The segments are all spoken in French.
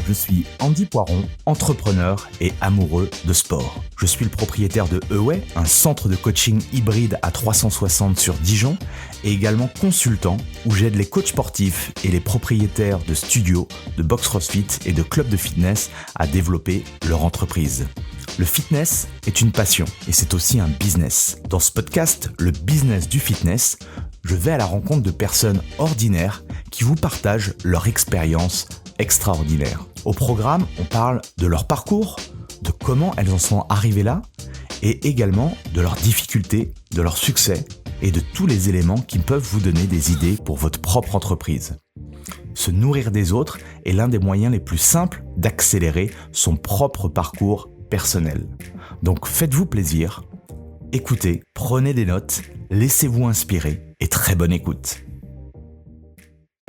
Je suis Andy Poiron, entrepreneur et amoureux de sport. Je suis le propriétaire de Away, un centre de coaching hybride à 360 sur Dijon, et également consultant où j'aide les coachs sportifs et les propriétaires de studios, de box CrossFit et de clubs de fitness à développer leur entreprise. Le fitness est une passion et c'est aussi un business. Dans ce podcast, le business du fitness, je vais à la rencontre de personnes ordinaires qui vous partagent leur expérience extraordinaire. Au programme, on parle de leur parcours, de comment elles en sont arrivées là, et également de leurs difficultés, de leurs succès et de tous les éléments qui peuvent vous donner des idées pour votre propre entreprise. Se nourrir des autres est l'un des moyens les plus simples d'accélérer son propre parcours personnel. Donc faites-vous plaisir, écoutez, prenez des notes, laissez-vous inspirer et très bonne écoute.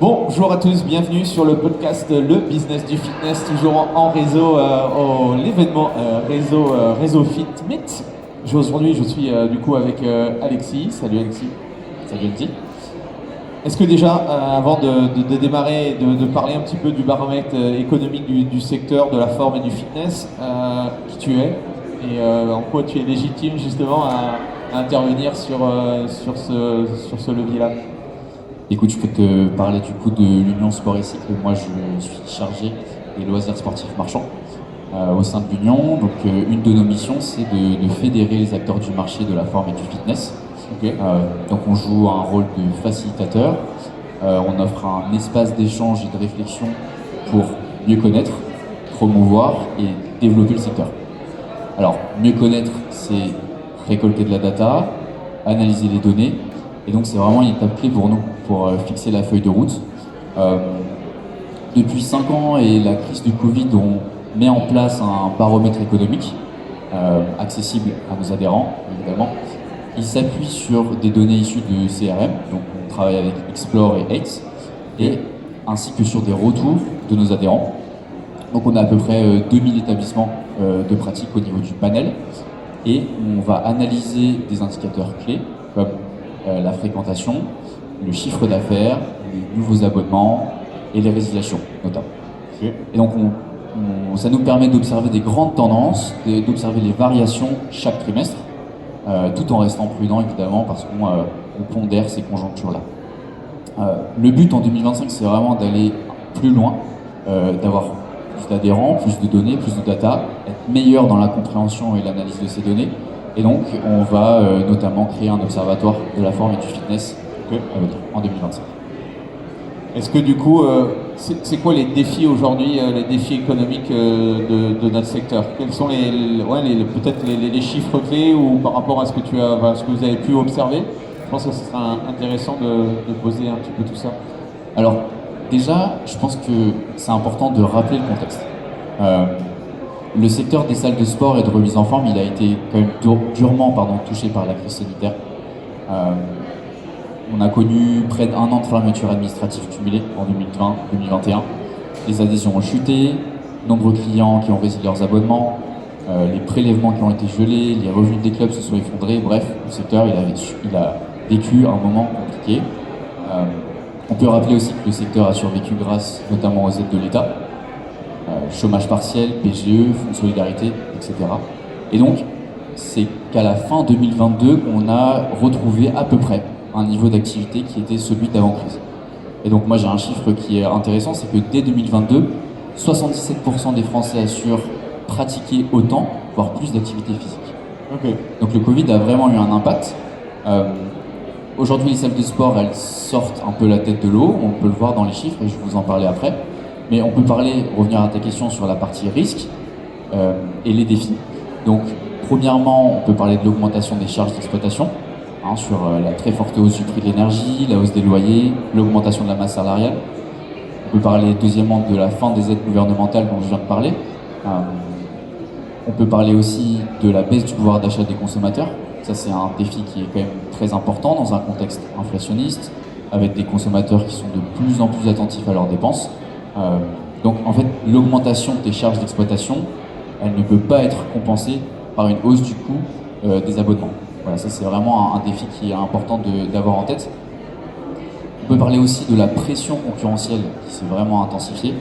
Bonjour à tous, bienvenue sur le podcast Le Business du Fitness, toujours en réseau, l'événement réseau Fit Meet. Aujourd'hui, je suis du coup avec Alexis. Salut Alexis. Salut Alexis. Est-ce que déjà, avant de démarrer, de parler un petit peu du baromètre économique du secteur de la forme et du fitness, qui tu es et en quoi tu es légitime justement à intervenir sur ce levier-là? Écoute, je peux te parler du coup de l'Union Sport et Cycle. Moi, je suis chargé des loisirs sportifs marchands au sein de l'Union. Donc, une de nos missions, c'est de fédérer les acteurs du marché de la forme et du fitness. Okay. Donc, on joue un rôle de facilitateur. On offre un espace d'échange et de réflexion pour mieux connaître, promouvoir et développer le secteur. Alors, mieux connaître, c'est récolter de la data, analyser les données. Et donc c'est vraiment une étape clé pour nous, pour fixer la feuille de route. Depuis 5 ans et la crise du Covid, on met en place un baromètre économique accessible à nos adhérents, évidemment. Il s'appuie sur des données issues de CRM, donc on travaille avec Explore et Eight, et ainsi que sur des retours de nos adhérents. Donc on a à peu près 2000 établissements de pratique au niveau du panel, et on va analyser des indicateurs clés comme la fréquentation, le chiffre d'affaires, les nouveaux abonnements et les résiliations notamment. Okay. Et donc ça nous permet d'observer des grandes tendances, d'observer les variations chaque trimestre, tout en restant prudent évidemment parce qu'on pondère ces conjonctures-là. Le but en 2025, c'est vraiment d'aller plus loin, d'avoir plus d'adhérents, plus de données, plus de data, être meilleur dans la compréhension et l'analyse de ces données. Et donc, on va notamment créer un observatoire de la forme et du fitness en 2025. Est-ce que du coup, c'est quoi les défis aujourd'hui, les défis économiques de notre secteur? Quels sont peut-être les chiffres clés ou par rapport à ce que vous avez pu observer? Je pense que ce sera intéressant de poser un petit peu tout ça. Alors, déjà, je pense que c'est important de rappeler le contexte. Le secteur des salles de sport et de remise en forme, il a été quand même durement touché par la crise sanitaire. On a connu près d'1 an de fermeture administrative cumulée en 2020-2021. Les adhésions ont chuté, nombreux clients qui ont résilié leurs abonnements, les prélèvements qui ont été gelés, les revenus des clubs se sont effondrés. Bref, le secteur il a vécu un moment compliqué. On peut rappeler aussi que le secteur a survécu grâce notamment aux aides de l'État. Chômage partiel, PGE, Fonds de solidarité, etc. Et donc, c'est qu'à la fin 2022 qu'on a retrouvé à peu près un niveau d'activité qui était celui d'avant-crise. Et donc moi j'ai un chiffre qui est intéressant, c'est que dès 2022, 77% des Français assurent pratiquer autant, voire plus d'activité physique. Okay. Donc le Covid a vraiment eu un impact. Aujourd'hui les salles de sport, elles sortent un peu la tête de l'eau, on peut le voir dans les chiffres et je vais vous en parler après. Mais on peut revenir à ta question sur la partie risque et les défis. Donc, premièrement, on peut parler de l'augmentation des charges d'exploitation, sur la très forte hausse du prix de l'énergie, la hausse des loyers, l'augmentation de la masse salariale. On peut parler deuxièmement de la fin des aides gouvernementales dont je viens de parler. On peut parler aussi de la baisse du pouvoir d'achat des consommateurs. Ça, c'est un défi qui est quand même très important dans un contexte inflationniste, avec des consommateurs qui sont de plus en plus attentifs à leurs dépenses. Donc en fait, l'augmentation des charges d'exploitation, elle ne peut pas être compensée par une hausse du coût des abonnements. Voilà, ça c'est vraiment un défi qui est important d'avoir en tête. On peut parler aussi de la pression concurrentielle qui s'est vraiment intensifiée.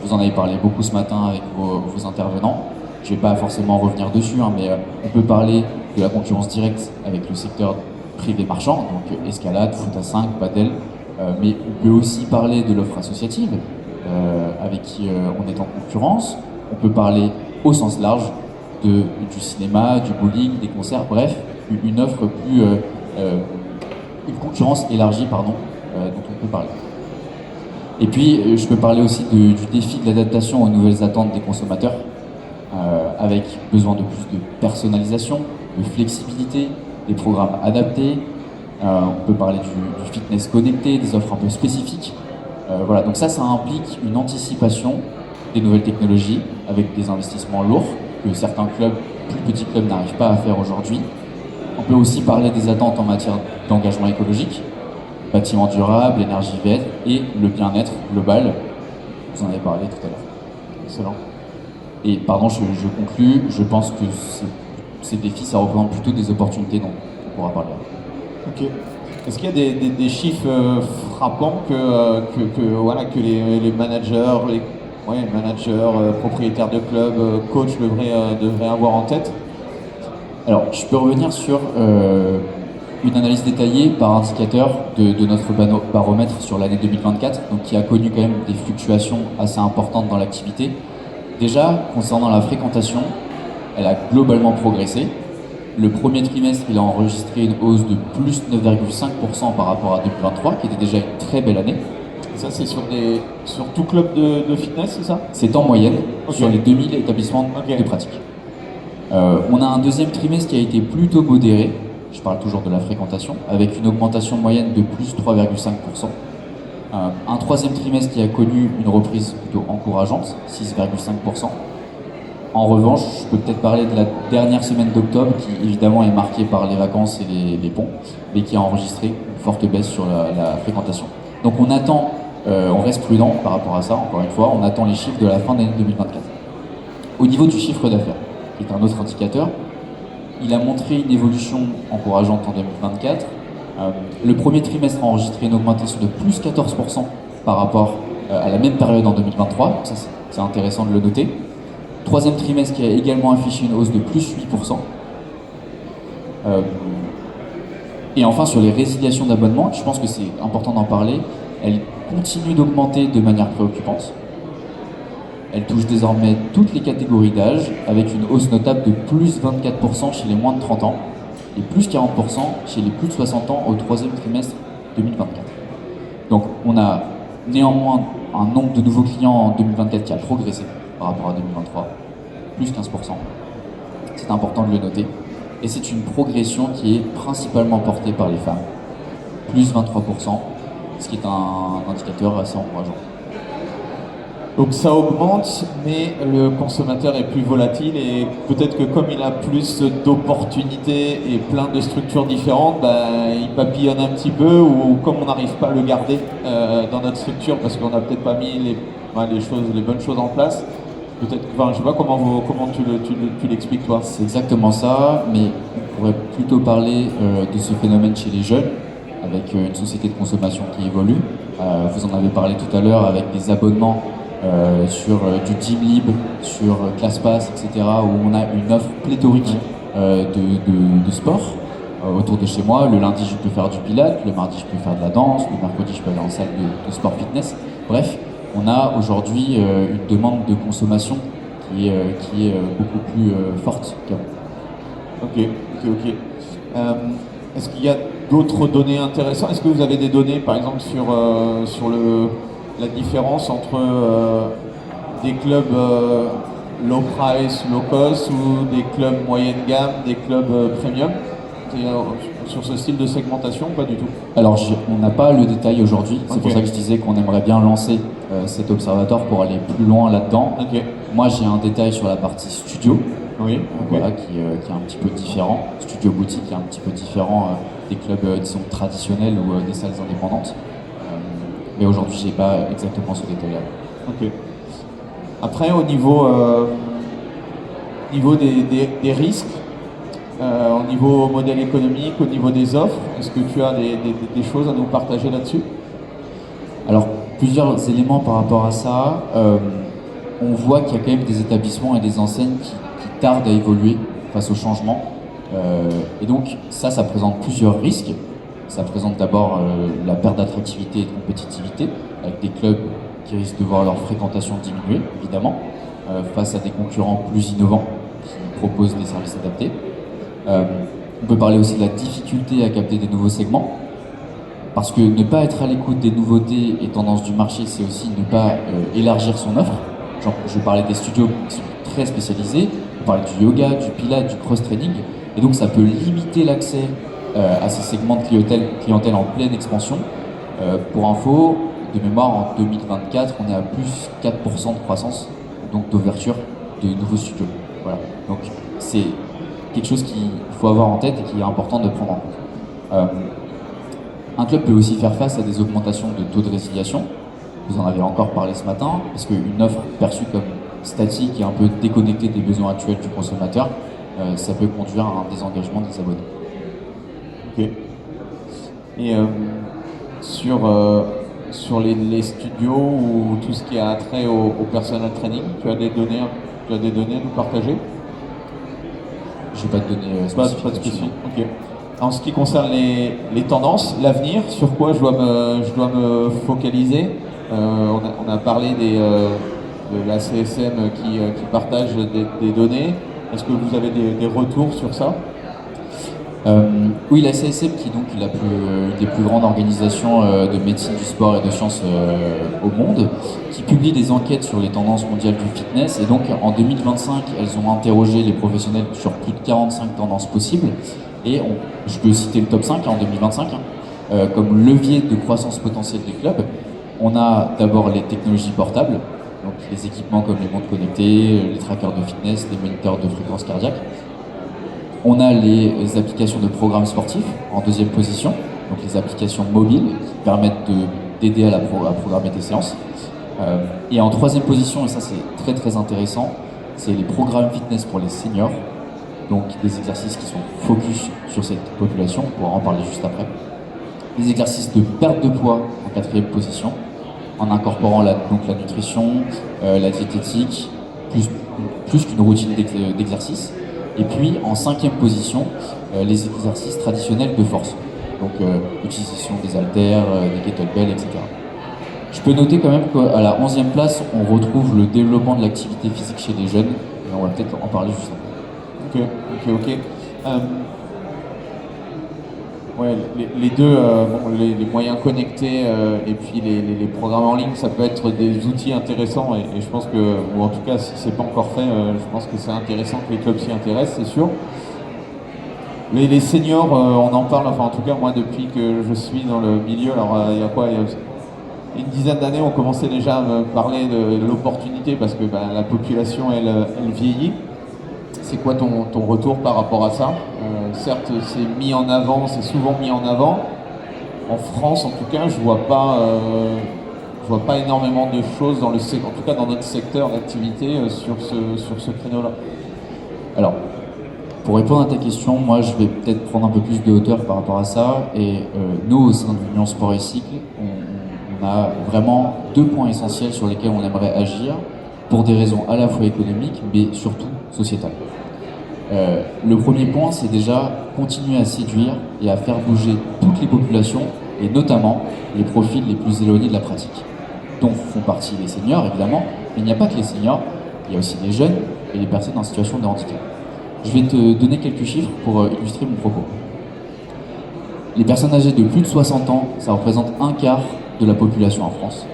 vous en avez parlé beaucoup ce matin avec vos intervenants. Je ne vais pas forcément revenir dessus, hein, mais on peut parler de la concurrence directe avec le secteur privé marchand, donc escalade, foot à 5, padel, mais on peut aussi parler de l'offre associative, avec qui on est en concurrence. On peut parler au sens large du cinéma, du bowling, des concerts, bref, une offre plus... une concurrence élargie, pardon, dont on peut parler. Et puis, je peux parler aussi du défi de l'adaptation aux nouvelles attentes des consommateurs, avec besoin de plus de personnalisation, de flexibilité, des programmes adaptés. On peut parler du fitness connecté, des offres un peu spécifiques. Voilà, donc ça implique une anticipation des nouvelles technologies avec des investissements lourds que certains clubs, plus petits clubs, n'arrivent pas à faire aujourd'hui. On peut aussi parler des attentes en matière d'engagement écologique, bâtiment durable, énergie verte et le bien-être global. Vous en avez parlé tout à l'heure. Excellent. Et pardon, je conclus, je pense que ces défis, ça représente plutôt des opportunités dont on pourra parler. Ok. Est-ce qu'il y a des chiffres frappants que les managers, propriétaires de clubs, coachs devraient avoir en tête? Alors, je peux revenir sur une analyse détaillée par indicateur de notre baromètre sur l'année 2024, donc qui a connu quand même des fluctuations assez importantes dans l'activité. Déjà, concernant la fréquentation, elle a globalement progressé. Le premier trimestre, il a enregistré une hausse de plus 9,5% par rapport à 2023, qui était déjà une très belle année. Ça, c'est sur tout club de fitness, c'est ça? C'est en moyenne, Okay. sur les 2000 établissements de pratique. On a un deuxième trimestre qui a été plutôt modéré, je parle toujours de la fréquentation, avec une augmentation moyenne de plus 3,5%. Un troisième trimestre qui a connu une reprise plutôt encourageante, 6,5%. En revanche, je peux peut-être parler de la dernière semaine d'octobre qui évidemment est marquée par les vacances et les ponts, mais qui a enregistré une forte baisse sur la fréquentation. Donc on reste prudent par rapport à ça, encore une fois, on attend les chiffres de la fin de l'année 2024. Au niveau du chiffre d'affaires, qui est un autre indicateur, il a montré une évolution encourageante en 2024. Le premier trimestre a enregistré une augmentation de plus 14% par rapport à la même période en 2023, ça c'est intéressant de le noter. Troisième trimestre qui a également affiché une hausse de plus 8%. Et enfin sur les résiliations d'abonnements, je pense que c'est important d'en parler, elles continuent d'augmenter de manière préoccupante. Elle touche désormais toutes les catégories d'âge, avec une hausse notable de plus 24% chez les moins de 30 ans et plus 40% chez les plus de 60 ans au troisième trimestre 2024. Donc on a néanmoins un nombre de nouveaux clients en 2024 qui a progressé par rapport à 2023, plus 15%. C'est important de le noter. Et c'est une progression qui est principalement portée par les femmes, plus 23%, ce qui est un indicateur assez encourageant. Donc ça augmente, mais le consommateur est plus volatile et peut-être que comme il a plus d'opportunités et plein de structures différentes, il papillonne un petit peu, ou comme on n'arrive pas à le garder dans notre structure parce qu'on n'a peut-être pas mis les bonnes choses en place, peut-être, je sais pas comment tu l'expliques toi. C'est exactement ça, mais on pourrait plutôt parler de ce phénomène chez les jeunes, avec une société de consommation qui évolue. Vous en avez parlé tout à l'heure avec des abonnements sur du Gym Libre, sur ClassPass, etc., où on a une offre pléthorique de sport autour de chez moi. Le lundi, je peux faire du pilates, le mardi, je peux faire de la danse, le mercredi, je peux aller en salle de sport fitness. Bref, on a aujourd'hui une demande de consommation qui est beaucoup plus forte qu'avant. Ok. Est-ce qu'il y a d'autres données intéressantes? Est-ce que vous avez des données, par exemple, sur la différence entre des clubs low price, low cost, ou des clubs moyenne gamme, des clubs premium, sur ce style de segmentation, pas du tout? Alors on n'a pas le détail aujourd'hui, c'est Ok. pour ça que je disais qu'on aimerait bien lancer cet observatoire pour aller plus loin là-dedans. Ok. Moi j'ai un détail sur la partie studio, Oui. voilà, qui est un petit peu différent, studio boutique qui est un petit peu différent des clubs disons traditionnels ou des salles indépendantes. Mais aujourd'hui j'ai pas exactement ce détail-là. Ok. Après, au niveau des risques, au niveau modèle économique, au niveau des offres, est-ce que tu as des choses à nous partager là-dessus? Alors plusieurs éléments par rapport à ça. on voit qu'il y a quand même des établissements et des enseignes qui tardent à évoluer face au changement. Et donc ça présente plusieurs risques. Ça présente d'abord la perte d'attractivité et de compétitivité, avec des clubs qui risquent de voir leur fréquentation diminuer, évidemment, face à des concurrents plus innovants qui proposent des services adaptés. On peut parler aussi de la difficulté à capter des nouveaux segments, parce que ne pas être à l'écoute des nouveautés et tendances du marché, c'est aussi ne pas élargir son offre. Genre, je parlais des studios qui sont très spécialisés, on parle du yoga, du pilates, du cross-training, et donc ça peut limiter l'accès à ces segments de clientèle en pleine expansion. Pour info, de mémoire, en 2024, on est à plus 4% de croissance, donc d'ouverture de nouveaux studios. Voilà. Donc c'est quelque chose qu'il faut avoir en tête et qui est important de prendre en compte. Un club peut aussi faire face à des augmentations de taux de résiliation. Vous en avez encore parlé ce matin, parce qu'une offre perçue comme statique et un peu déconnectée des besoins actuels du consommateur, ça peut conduire à un désengagement des abonnés. Ok. Et sur les studios ou tout ce qui a trait au personal training, tu as des données à nous partager? Je n'ai pas de données spécifiques. Pas de spécifiques. Ok. En ce qui concerne les tendances, l'avenir, sur quoi je dois me focaliser? On a parlé de la CSM qui partage des données. Est-ce que vous avez des retours sur ça? Oui, la CSM, qui est donc une des plus grandes organisations de médecine du sport et de sciences au monde, qui publie des enquêtes sur les tendances mondiales du fitness. Et donc en 2025, elles ont interrogé les professionnels sur plus de 45 tendances possibles. Et je peux citer le top 5 en 2025, comme levier de croissance potentielle des clubs. On a d'abord les technologies portables, donc les équipements comme les montres connectées, les trackers de fitness, les moniteurs de fréquence cardiaque. On a les applications de programmes sportifs en deuxième position, donc les applications mobiles qui permettent d'aider à programmer des séances. Et en troisième position, et ça c'est très très intéressant, c'est les programmes fitness pour les seniors, donc des exercices qui sont focus sur cette population, on pourra en parler juste après. Les exercices de perte de poids en quatrième position, en incorporant donc la nutrition, la diététique, plus qu'une routine d'exercice. Et puis en cinquième position, les exercices traditionnels de force, donc l'utilisation des haltères, des kettlebells, etc. Je peux noter quand même qu'à la 11e place, on retrouve le développement de l'activité physique chez les jeunes, et on va peut-être en parler juste après. Ok. Ouais, les deux, les moyens connectés et puis les programmes en ligne, ça peut être des outils intéressants et je pense que, ou en tout cas si c'est pas encore fait, je pense que c'est intéressant que les clubs s'y intéressent, c'est sûr. Les seniors, on en parle, enfin en tout cas moi depuis que je suis dans le milieu, alors il y a une dizaine d'années on commençait déjà à me parler de l'opportunité parce que la population elle vieillit. C'est quoi ton retour par rapport à ça? Certes, c'est mis en avant, c'est souvent mis en avant. En France, en tout cas, je vois pas énormément de choses en tout cas dans notre secteur d'activité sur ce créneau-là. Alors, pour répondre à ta question, moi, je vais peut-être prendre un peu plus de hauteur par rapport à ça. Et nous, au sein de l'Union Sport et Cycle, on a vraiment deux points essentiels sur lesquels on aimerait agir pour des raisons à la fois économiques, mais surtout sociétales. Le premier point, c'est déjà continuer à séduire et à faire bouger toutes les populations, et notamment les profils les plus éloignés de la pratique, dont font partie les seniors évidemment, mais il n'y a pas que les seniors, il y a aussi les jeunes et les personnes en situation de handicap. Je vais te donner quelques chiffres pour illustrer mon propos. Les personnes âgées de plus de 60 ans, ça représente un quart de la population en France,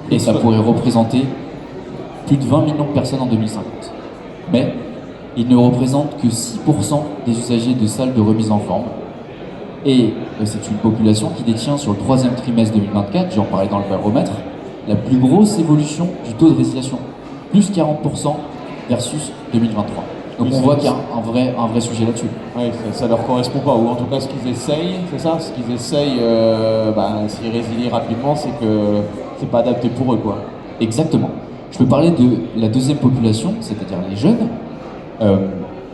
et ça pourrait représenter plus de 20 millions de personnes en 2050. Mais il ne représente que 6% des usagers de salles de remise en forme. Et c'est une population qui détient sur le troisième trimestre 2024, j'en parlais dans le baromètre, la plus grosse évolution du taux de résiliation, plus 40% versus 2023. Donc on voit qu'il y a un vrai sujet là-dessus. Oui, ça leur correspond pas, ou en tout cas ce qu'ils essayent, c'est ça, ce qu'ils essayent, s'ils résilient rapidement, c'est que c'est pas adapté pour eux, quoi. Exactement. Je peux parler de la deuxième population, c'est-à-dire les jeunes.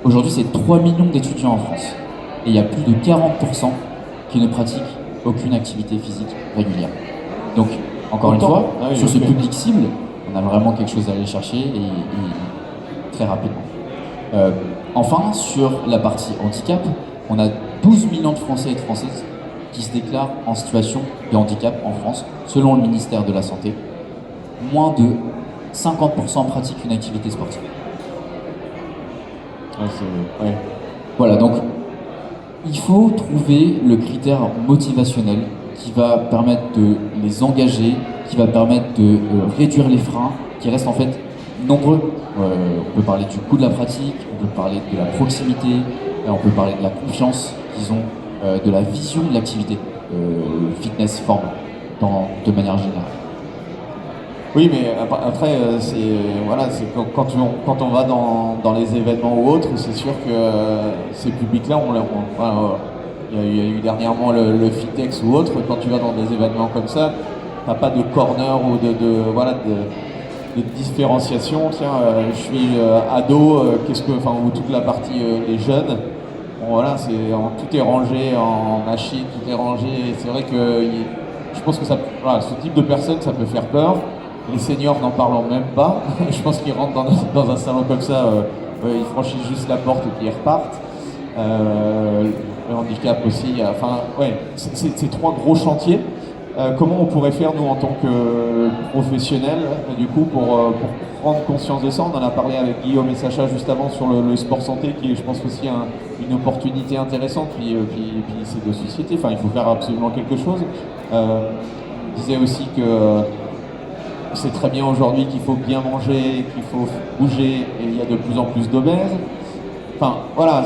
Aujourd'hui, c'est 3 millions d'étudiants en France. Et il y a plus de 40% qui ne pratiquent aucune activité physique régulière. Donc, encore une fois, sur ce public cible, On a vraiment quelque chose à aller chercher et très rapidement. Enfin, sur la partie handicap, on a 12 millions de Français et de Françaises qui se déclarent en situation de handicap en France, selon le ministère de la Santé. Moins de 50% pratiquent une activité sportive. Ouais. Voilà, donc il faut trouver le critère motivationnel qui va permettre de les engager, qui va permettre de réduire les freins, qui restent en fait nombreux. On peut parler du coût de la pratique, on peut parler de la proximité, on peut parler de la confiance qu'ils ont, de la vision de l'activité fitness forme de manière générale. Oui, mais après, quand on va dans les événements ou autres, c'est sûr que ces publics-là, il y a eu dernièrement le Fitex ou autre. Quand tu vas dans des événements comme ça, t'as pas de corner ou de différenciation. Tiens, je suis ado, ou toute la partie les jeunes. Bon, voilà, tout est rangé en machine, tout est rangé. Et c'est vrai que je pense que ce type de personnes, ça peut faire peur. Les seniors n'en parlons même pas. Je pense qu'ils rentrent dans un salon comme ça, ils franchissent juste la porte et puis ils repartent. Le handicap aussi. C'est trois gros chantiers. Comment on pourrait faire, nous, en tant que professionnels, du coup, pour prendre conscience de ça? On en a parlé avec Guillaume et Sacha juste avant sur le sport santé, qui est, je pense, aussi une opportunité intéressante, puis c'est de société. Enfin, il faut faire absolument quelque chose. On disait aussi que c'est très bien aujourd'hui qu'il faut bien manger, qu'il faut bouger, et il y a de plus en plus d'obèses. Enfin, voilà,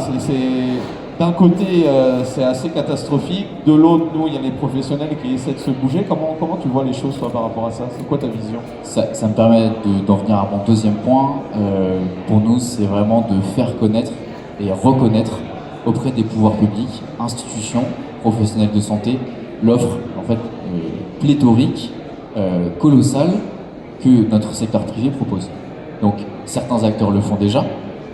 d'un côté, c'est assez catastrophique. De l'autre, nous, il y a les professionnels qui essaient de se bouger. Comment tu vois les choses, toi, par rapport à ça? C'est quoi ta vision? Ça me permet d'en venir à mon deuxième point. Pour nous, c'est vraiment de faire connaître et reconnaître auprès des pouvoirs publics, institutions, professionnels de santé, l'offre, en fait, pléthorique, colossale, que notre secteur privé propose. Donc certains acteurs le font déjà,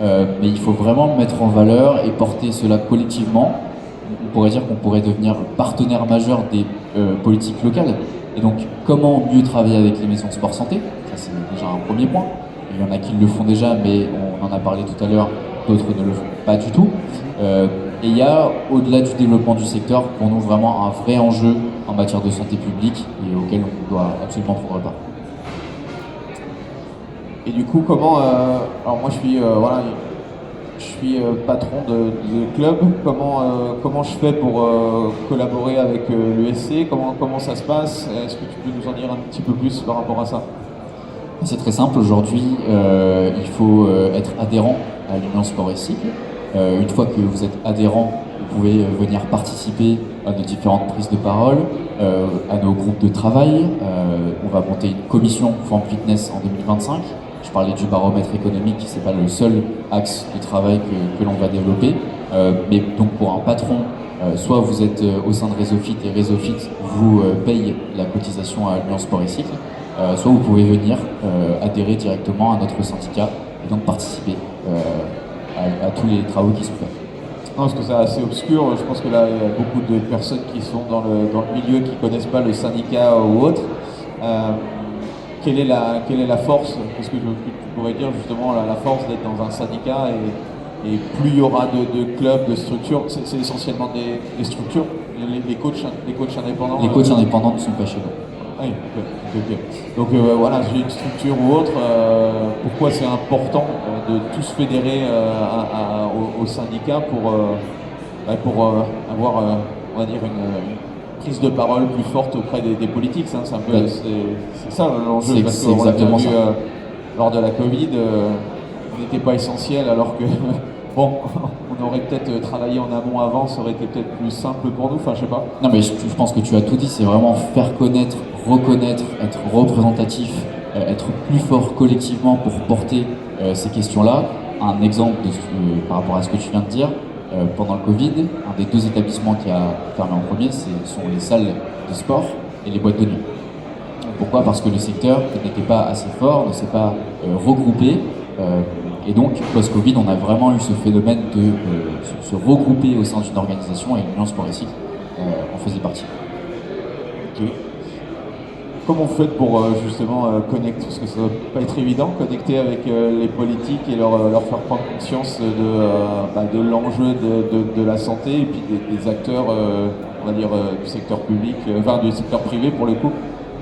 mais il faut vraiment mettre en valeur et porter cela collectivement. On pourrait dire qu'on pourrait devenir partenaire majeur des politiques locales. Et donc comment mieux travailler avec les maisons de sport santé? Ça, c'est déjà un premier point. Il y en a qui le font déjà, mais on en a parlé tout à l'heure, d'autres ne le font pas du tout. Et il y a, au-delà du développement du secteur, pour nous vraiment un vrai enjeu en matière de santé publique et auquel on doit absolument prendre part. Et du coup, comment... alors moi, je suis patron de club. Comment je fais pour collaborer avec l'ESC? Comment ça se passe? Est-ce que tu peux nous en dire un petit peu plus par rapport à ça? C'est très simple. Aujourd'hui, il faut être adhérent à l'Union Sport et Cycle. Une fois que vous êtes adhérent, vous pouvez venir participer à nos différentes prises de parole, à nos groupes de travail. On va monter une commission Form Fitness en 2025. Je parlais du baromètre économique, c'est pas le seul axe de travail que l'on va développer. Mais donc pour un patron, soit vous êtes au sein de RéseauFit et RéseauFit vous paye la cotisation à l'Union Sport et Cycle, soit vous pouvez venir adhérer directement à notre syndicat et donc participer à tous les travaux qui sont faits. Non, parce que c'est assez obscur. Je pense que là, il y a beaucoup de personnes qui sont dans le milieu qui ne connaissent pas le syndicat ou autre. Quelle est la force? Qu'est-ce que tu pourrais dire justement la force d'être dans un syndicat et plus il y aura de clubs, de structures? C'est essentiellement des structures, les coachs indépendants. Les coachs indépendants ne sont pas chez nous. Ah oui, ok. Donc voilà, j'ai une structure ou autre. Pourquoi c'est important de tous fédérer au syndicat pour avoir, on va dire, une prise de parole plus forte auprès des politiques, hein. C'est ça l'enjeu, parce qu'on l'a vu lors de la Covid, on n'était pas essentiel, alors que bon, on aurait peut-être travaillé en amont avant, ça aurait été peut-être plus simple pour nous, enfin je sais pas. Non mais je pense que tu as tout dit, c'est vraiment faire connaître, reconnaître, être représentatif, être plus fort collectivement pour porter ces questions-là. Un exemple par rapport à ce que tu viens de dire, pendant le Covid, un des deux établissements qui a fermé en premier, ce sont les salles de sport et les boîtes de nuit. Pourquoi? Parce que le secteur n'était pas assez fort, ne s'est pas regroupé. Et donc, post-Covid, on a vraiment eu ce phénomène de se regrouper au sein d'une organisation, et l'Union Sport et Cycle en faisait partie. Ok. Comment vous faites pour justement connecter, parce que ça ne doit pas être évident, connecter avec les politiques et leur faire prendre conscience de l'enjeu de la santé et puis des acteurs, on va dire, du secteur public, du secteur privé pour le coup,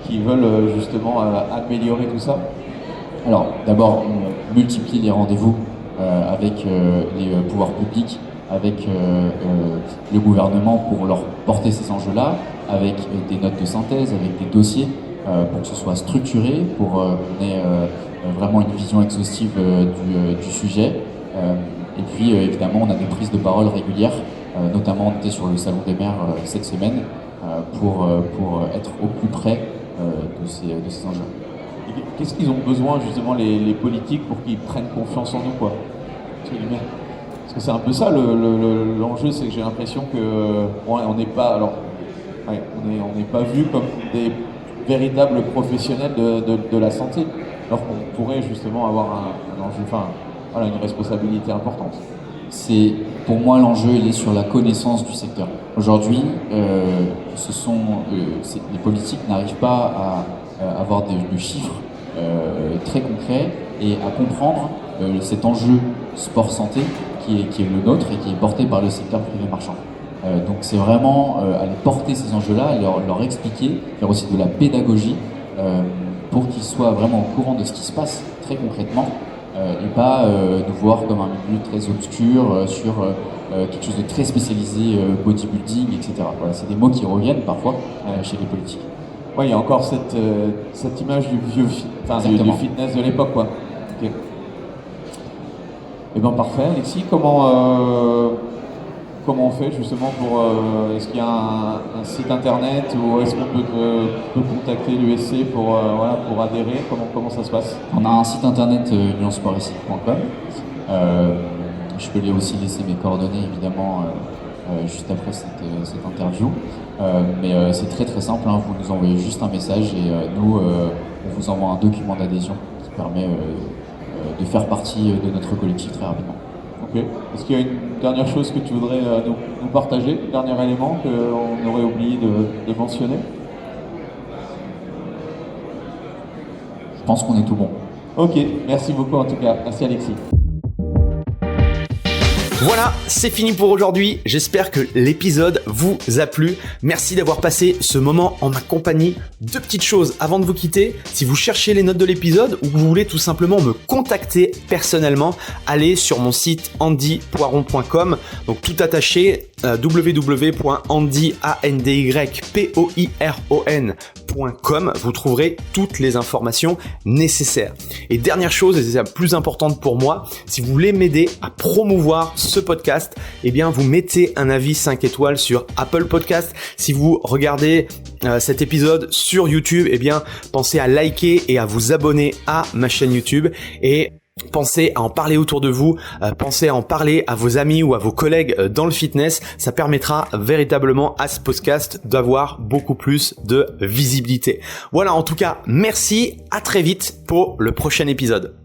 qui veulent justement améliorer tout ça? Alors, d'abord, on multiplie les rendez-vous avec les pouvoirs publics, avec le gouvernement pour leur porter ces enjeux-là, avec des notes de synthèse, avec des dossiers, pour que ce soit structuré, pour qu'on ait vraiment une vision exhaustive du sujet. Et puis, évidemment, on a des prises de parole régulières, notamment on était sur le Salon des maires cette semaine, pour être au plus près de ces enjeux. Et qu'est-ce qu'ils ont besoin, justement, les politiques, pour qu'ils prennent confiance en nous, quoi? Parce que c'est un peu ça l'enjeu, c'est que j'ai l'impression qu'on n'est pas, on n'est pas vu comme des véritables professionnels de la santé, alors qu'on pourrait justement avoir un enjeu, une responsabilité importante. Pour moi, l'enjeu il est sur la connaissance du secteur. Aujourd'hui, les politiques n'arrivent pas à avoir des chiffres très concrets et à comprendre cet enjeu sport-santé qui est le nôtre et qui est porté par le secteur privé marchand. Donc c'est vraiment aller porter ces enjeux-là, leur expliquer, faire aussi de la pédagogie pour qu'ils soient vraiment au courant de ce qui se passe très concrètement et pas nous voir comme un milieu très obscur sur quelque chose de très spécialisé, bodybuilding, etc. Voilà, c'est des mots qui reviennent parfois chez les politiques. Ouais, il y a encore cette image du vieux du fitness de l'époque, quoi. Okay. Eh bien parfait, Alexis, comment on fait justement pour... est-ce qu'il y a un site internet ou est-ce qu'on peut contacter l'USC pour adhérer? Comment ça se passe? On a un site internet unionsportici.com. Je peux aussi laisser mes coordonnées évidemment juste après cette interview. Mais c'est très très simple, hein. Vous nous envoyez juste un message et nous on vous envoie un document d'adhésion qui permet de faire partie de notre collectif très rapidement. Ok. Est-ce qu'il y a une dernière chose que tu voudrais nous partager, un dernier élément qu'on aurait oublié de mentionner? Je pense qu'on est tout bon. Ok, merci beaucoup en tout cas. Merci Alexis. Voilà, c'est fini pour aujourd'hui. J'espère que l'épisode vous a plu. Merci d'avoir passé ce moment en ma compagnie. Deux petites choses avant de vous quitter. Si vous cherchez les notes de l'épisode ou que vous voulez tout simplement me contacter personnellement, allez sur mon site andypoiron.com. Donc tout attaché, www.andypoiron.com. Vous trouverez toutes les informations nécessaires. Et dernière chose, et c'est la plus importante pour moi, si vous voulez m'aider à promouvoir ce podcast, eh bien vous mettez un avis 5 étoiles sur Apple Podcast. Si vous regardez cet épisode sur YouTube, eh bien pensez à liker et à vous abonner à ma chaîne YouTube et pensez à en parler autour de vous, pensez à en parler à vos amis ou à vos collègues dans le fitness. Ça permettra véritablement à ce podcast d'avoir beaucoup plus de visibilité. Voilà, en tout cas, merci, à très vite pour le prochain épisode.